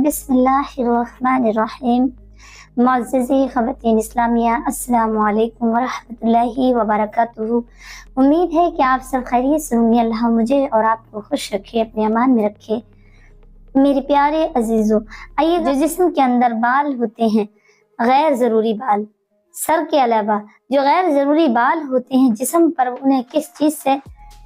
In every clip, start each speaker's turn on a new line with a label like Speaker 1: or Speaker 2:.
Speaker 1: बिस्मिल्लाहिर्रहमानिर्रहीम। मुअज़्ज़िज़ी ख़वातीन इस्लामिया, अस्सलामु अलैकुम वरहमतुल्लाहि वबरकातुहू। उम्मीद है कि आप सब खैरियत से होंगे। अल्लाह मुझे और आपको खुश रखे, अपने अमान में रखे। मेरे प्यारे अजीज़ों, आइए, जो जिस्म के अंदर बाल होते हैं, गैर ज़रूरी बाल, सर के अलावा जो गैर ज़रूरी बाल होते हैं जिस्म पर, उन्हें किस चीज़ से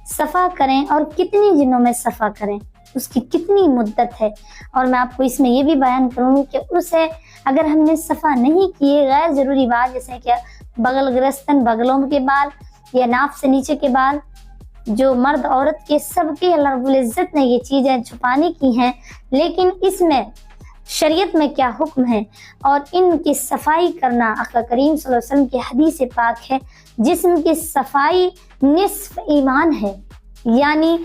Speaker 1: सफ़ा करें और कितनी दिनों में सफ़ा करें, उसकी कितनी मुद्दत है। और मैं आपको इसमें ये भी बयान करूँगी कि उसे अगर हमने सफ़ा नहीं किए, गैर ज़रूरी बाल जैसे कि बगल ग्रस्तन, बगलों के बाल या नाफ से नीचे के बाल, जो मर्द औरत के सबके अल्लाह रब्बुल इज़्ज़त ने ये चीज़ें छुपाने की हैं, लेकिन इसमें शरीयत में क्या हुक्म है और इनकी सफाई करना। आका करीम सल्लल्लाहु अलैहि वसल्लम की हदीस से पाक है, जिस्म की सफाई निस्फ ईमान है। यानी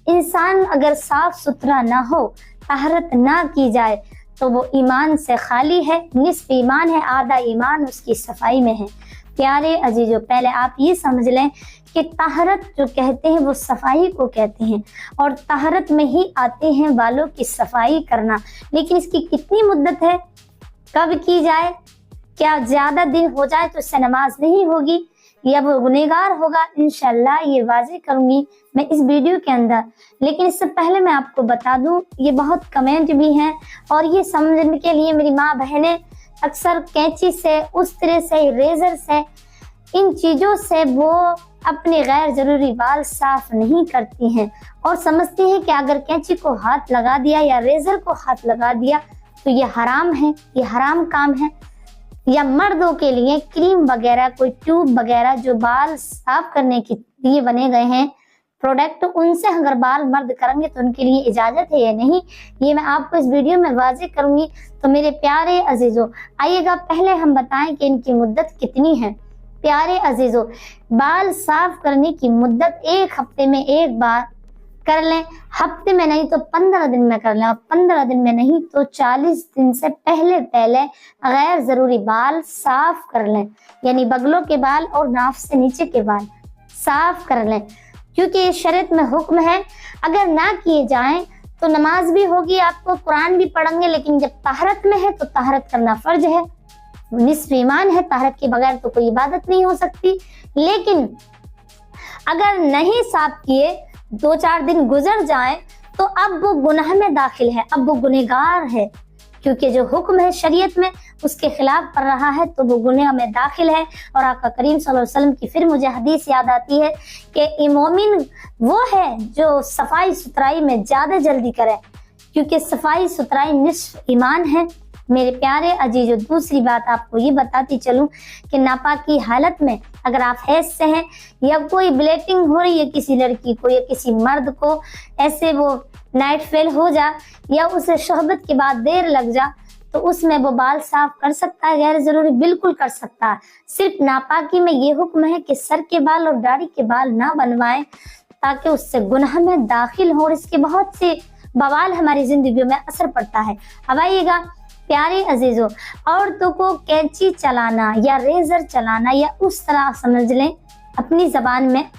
Speaker 1: इंसान अगर साफ सुथरा ना हो, तहरत ना की जाए, तो वो ईमान से खाली है, निस्फ ईमान है, आधा ईमान उसकी सफाई में है। प्यारे अजीजों, पहले आप ये समझ लें कि तहरत जो कहते हैं वो सफाई को कहते हैं, और तहरत में ही आते हैं बालों की सफाई करना। लेकिन इसकी कितनी मुद्दत है, कब की जाए, क्या ज़्यादा दिन हो जाए तो इससे नमाज नहीं होगी या वो गुनहगार होगा, इंशाल्लाह ये वाज़ेह करूँगी मैं इस वीडियो के अंदर। लेकिन इससे पहले मैं आपको बता दूँ, ये बहुत कमेंट भी हैं और ये समझने के लिए मेरी माँ बहनें अक्सर कैंची से, उस तरह से, रेज़र से, इन चीज़ों से वो अपने गैर ज़रूरी बाल साफ नहीं करती हैं और समझती हैं कि अगर कैंची को हाथ लगा दिया या रेज़र को हाथ लगा दिया तो ये हराम है, ये हराम काम है। या मर्दों के लिए क्रीम वगैरह, कोई ट्यूब वगैरह जो बाल साफ करने के लिए बने गए हैं प्रोडक्ट, उनसे अगर बाल मर्द करेंगे तो उनके लिए इजाज़त है या नहीं, ये मैं आपको इस वीडियो में वाज़ेह करूँगी। तो मेरे प्यारे अजीज़ों, आइएगा पहले हम बताएं कि इनकी मुद्दत कितनी है। प्यारे अजीज़ों, बाल साफ करने की मुद्दत 1 हफ्ते में 1 बार कर लें, हफ्ते में नहीं तो 15 दिन में कर लें, और 15 दिन में नहीं तो 40 दिन से पहले गैर ज़रूरी बाल साफ कर लें। यानी बगलों के बाल और नाफ से नीचे के बाल साफ कर लें, क्योंकि ये शरीयत में हुक्म है। अगर ना किए जाएं तो नमाज भी होगी, आपको कुरान भी पढ़ेंगे, लेकिन जब तहरत में है तो तहरत करना फर्ज है, निस्फ ईमान है, तहरत के बगैर तो कोई इबादत नहीं हो सकती। लेकिन अगर नहीं साफ किए, 2-4 दिन गुजर जाएं, तो अब वो गुनाह में दाखिल है, अब वो गुनहगार है, क्योंकि जो हुक्म है शरीयत में उसके खिलाफ कर रहा है, तो वो गुनाह में दाखिल है। और आका करीम सल्लल्लाहु अलैहि वसल्लम की फिर मुझे हदीस याद आती है कि मोमिन वो है जो सफाई सुथराई में ज़्यादा जल्दी करे, क्योंकि सफाई सुथराई निस्फ ईमान है। मेरे प्यारे अजीजों, दूसरी बात आपको ये बताती चलूं कि नापाकी हालत में अगर आप हैज से हैं या कोई ब्लीडिंग हो रही है किसी लड़की को या किसी मर्द को, ऐसे वो नाइट फेल हो जा या उसे शोहबत के बाद देर लग जा, तो उसमें वो बाल साफ कर सकता है, गैर जरूरी बिल्कुल कर सकता है। सिर्फ नापाकी में ये हुक्म है कि सर के बाल और दाढ़ी के बाल ना बनवाएं, ताकि उससे गुनाह में दाखिल हो और इसके बहुत से बवाल हमारी जिंदगी में असर पड़ता है। अब आइएगा प्यारे अजीजों, औरतों को कैंची चलाना या रेजर चलाना या उस तरह समझ लें अपनी जबान में,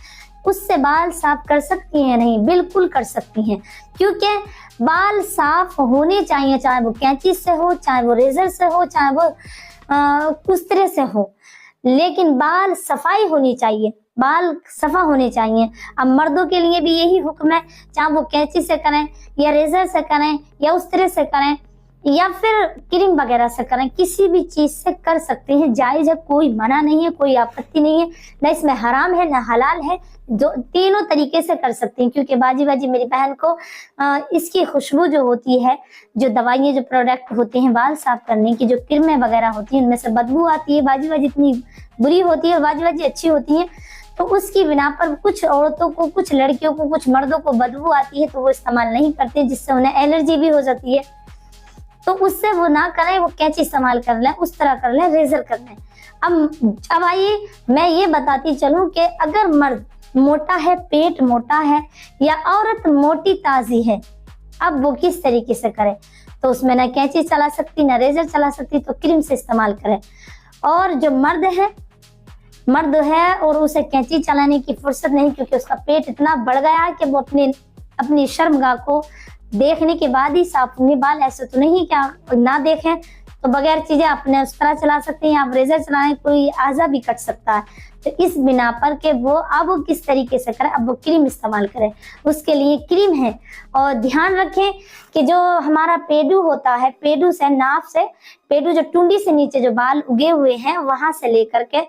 Speaker 1: उससे बाल साफ कर सकती हैं? नहीं, बिल्कुल कर सकती हैं, क्योंकि बाल साफ होने चाहिए, चाहे वो कैंची से हो, चाहे वो रेजर से हो, चाहे वो उस तरह से हो, लेकिन बाल सफाई होनी चाहिए, बाल सफा होने चाहिए। अब मर्दों के लिए भी यही हुक्म है, चाहे वो कैंची से करें या रेजर से करें या उस तरह से करें या फिर क्रीम वगैरह से करें, किसी भी चीज से कर सकते हैं, जायज है, कोई मना नहीं है, कोई आपत्ति नहीं है, न इसमें हराम है न हलाल है, जो तीनों तरीके से कर सकते हैं। क्योंकि बाजी मेरी बहन को इसकी खुशबू जो होती है, जो दवाइयाँ, जो प्रोडक्ट होते हैं बाल साफ करने की, जो क्रीमें वगैरह होती हैं, उनमें से बदबू आती है, बाजी इतनी बुरी होती है और बाजी अच्छी होती है, तो उसकी बिना पर कुछ औरतों को, कुछ लड़कियों को, कुछ मर्दों को बदबू आती है, तो वो इस्तेमाल नहीं करते, जिससे उन्हें एलर्जी भी हो जाती है। तो उससे वो ना करें, वो कैंची इस्तेमाल कर लें, उस तरह कर लें, रेजर कर लें। अब आइए मैं ये बताती चलूं कि अगर मर्द मोटा है, पेट मोटा है, या औरत मोटी ताजी है, अब वो किस तरीके से करे, तो उसमें ना कैंची चला सकती ना रेजर चला सकती, तो क्रीम से इस्तेमाल करें। और जो मर्द है और उसे कैंची चलाने की फुर्सत नहीं, क्योंकि उसका पेट इतना बढ़ गया है कि वो अपनी शर्मगाह को देखने के बाद ही साफ होंगे बाल। ऐसे तो नहीं कि आप ना देखें तो बगैर चीजें अपने उस तरह चला सकते हैं, आप रेजर चलाएं कोई आजा भी कट सकता है। तो इस बिना पर के वो किस तरीके से करें, अब वो क्रीम इस्तेमाल करें, उसके लिए क्रीम है। और ध्यान रखें कि जो हमारा पेडू होता है, पेडू से नाफ से, पेडू जो टुंडी से नीचे जो बाल उगे हुए हैं वहां से लेकर के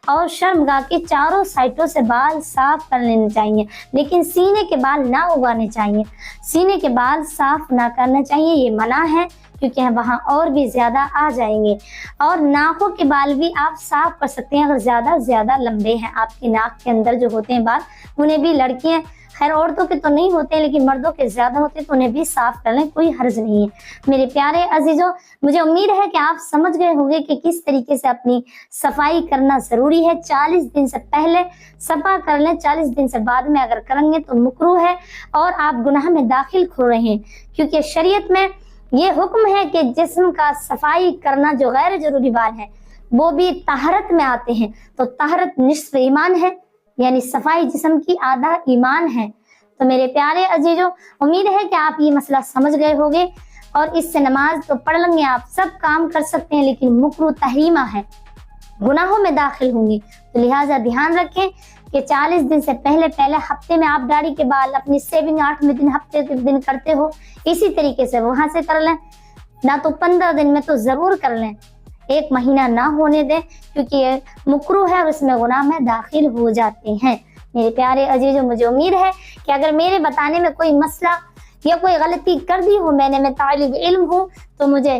Speaker 1: और शर्मगाह के चारों साइडों से बाल साफ कर लेने चाहिए, लेकिन सीने के बाल ना उगाने चाहिए। सीने के बाल साफ ना करना चाहिए, ये मना है, क्योंकि वहाँ और भी ज्यादा आ जाएंगे। और नाकों के बाल भी आप साफ कर सकते हैं अगर ज्यादा लंबे हैं आपकी नाक के अंदर जो होते हैं बाल, उन्हें भी लड़कियां, खैर औरतों के तो नहीं होते हैं लेकिन मर्दों के ज्यादा होते हैं, तो उन्हें भी साफ कर लें, कोई हर्ज नहीं है। मेरे प्यारे अजीजों, मुझे उम्मीद है कि आप समझ गए होंगे कि किस तरीके से अपनी सफाई करना जरूरी है। 40 दिन से पहले सफा कर लें, 40 दिन से बाद में अगर करेंगे तो मुकरूह है और आप गुनाह में दाखिल हो रहे हैं, क्योंकि शरीयत में ये हुक्म है कि जिस्म का सफाई करना जो गैर जरूरी बाल है वो भी तहरत में आते हैं। तो तहरत निस्फ ईमान है, यानी सफाई जिस्म की आधा ईमान है। तो मेरे प्यारे अजीजों, उम्मीद है कि आप ये मसला समझ गए होंगे और इससे नमाज तो पढ़ लेंगे, आप सब काम कर सकते हैं, लेकिन मुकरूह तहरीमा है, गुनाहों में दाखिल होंगी। तो लिहाजा ध्यान रखें कि 40 दिन से पहले हफ्ते में आप दाढ़ी के बाल अपनी सेविंग 8वें दिन हफ्ते के दिन करते हो, इसी तरीके से वहां से कर लें, ना तो 15 दिन में तो जरूर कर लें, 1 महीना ना होने दें, क्योंकि ये मुकरूह है और उसमें गुनाह में दाखिल हो जाते हैं। मेरे प्यारे अजीजों, मुझे उम्मीद है कि अगर मेरे बताने में कोई मसला या कोई गलती कर दी हो मैंने, मैं तालिब इल्म हूँ, तो मुझे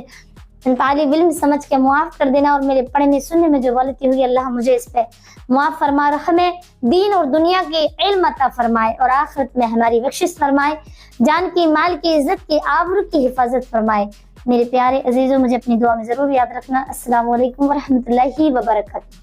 Speaker 1: तालिब इल्म समझ के मुआफ कर देना, और मेरे पढ़ने सुनने में जो गलती हुई अल्लाह मुझे इस पे मुआफ फरमाए, हमें दीन और दुनिया के इल्म अता फरमाए और आखिरत में हमारी बख्शिश फरमाए, जान की, माल की, इज्जत की, आबरू की हिफाजत फरमाए। मेरे प्यारे अजीजों, मुझे अपनी दुआ में जरूर याद रखना। अस्सलाम वालेकुम व रहमतुल्लाहि व बरकातहू।